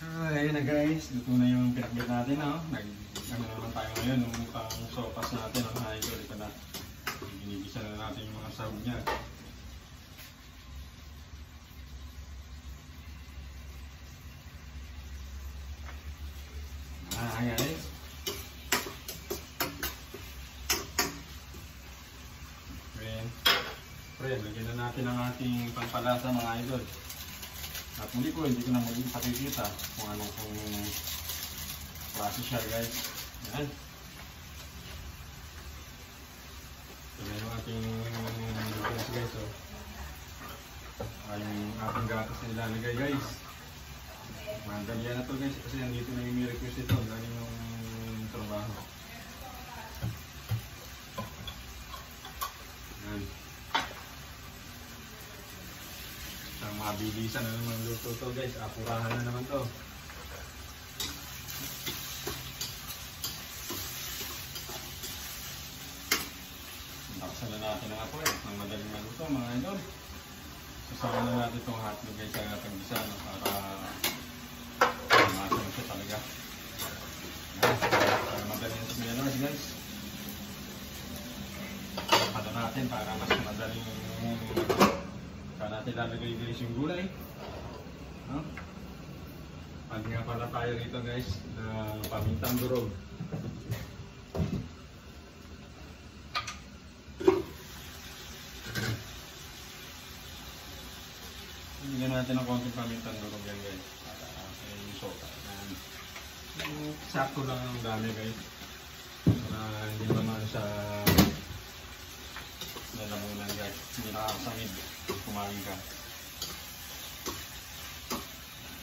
Ayun na guys, luto na yung pinakbit natin na. Ano naman tayo ngayon, nung pang sopas natin, ang idol. Ito na, ginigisa na natin yung mga sahog niya. Guys. Pre, lagyan na natin ang ating pampalasa mga idol. At muli po, hindi ko na maging pakikita kung anong klase siya guys. Yan. Ito na yung ating gatas guys. Oh. Yung ating gatas na ilalagay guys. Madali na to guys kasi nandito na yung request ito. Galing yung trabaho. Yan. Ang mabilisan na naman luto to guys. Apurahan na naman to. Baksan na natin ang apoy. Ang madaling maluto mga idol. Sasama na natin itong hotdog guys sa paggisa para masan siya talaga. Para madaling sa minanood guys. Pata natin para mas madaling saan natin lalagay guys yung gulay. Pag nga pala tayo rito guys na pamintang durog. Bigyan natin ng konting pamintang durog yan guys para yung sopa. Sakto lang ang dami guys para hindi naman sa lalamunan guys, hindi nakakasangid kumain ka.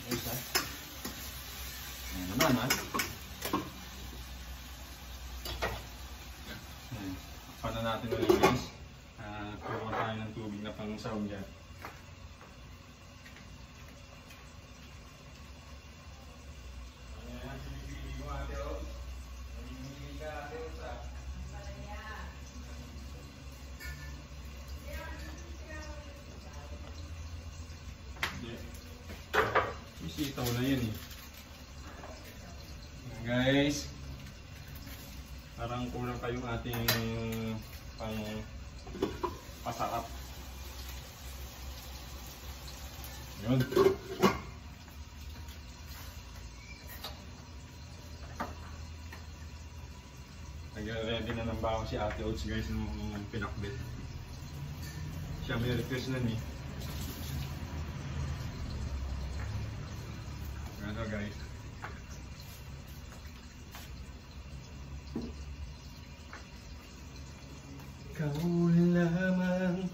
Guys ha, ayan naman ha. Paano natin ulit guys, kuha tayo ng tubig na pang sahog dyan. Sitaw na yun eh. Guys, parang kulang kayong ating pang pasarap. Yun. Nag-ready na ng bawang si Ate Oats guys nung pinakbit. Siya may request na eh. Ano guys? Ikaw lamang.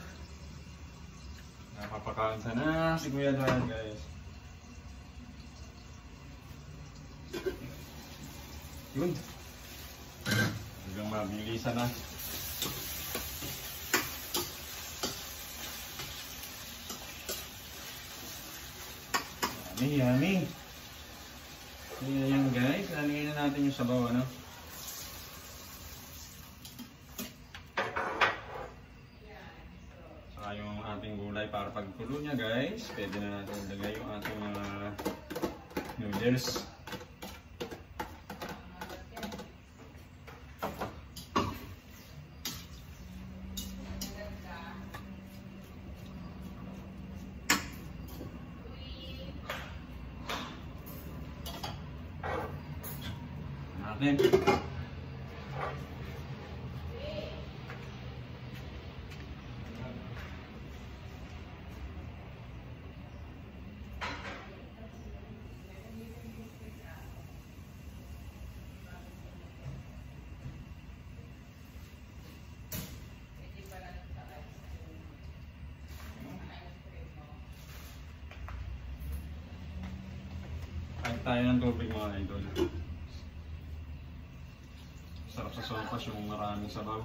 Napapakain sana si Kuya Dan guys. Yun. Hanggang mabilisan na. Yummy, yummy. Ayan guys, lalagyan na natin yung sabaw ano. Saka yung ating gulay para pagkulo niya guys, pwede na natin ilagay yung ating noodles. Natin. Kahit tayo ng tubig mga idol. Sarap sa sopas yung maraming sabaw.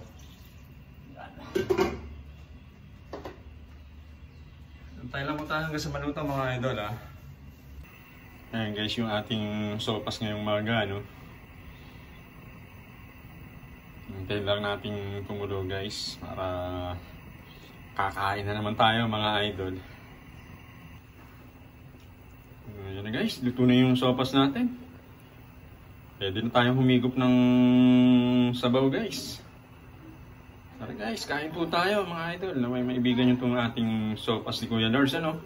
Antay lang mo tayo hanggang sa maluto mga idol ha. Ayan guys yung ating sopas ngayong maga no. Antay lang nating tumulo guys para kakain na naman tayo mga idol. Ayan Tara guys, luto na yung sopas natin. Pwede na tayong humigop ng sabaw guys. Tara guys, kain po tayo mga idol. Na may maibigan yung itong ating sopas ni Kuya Lars, ano?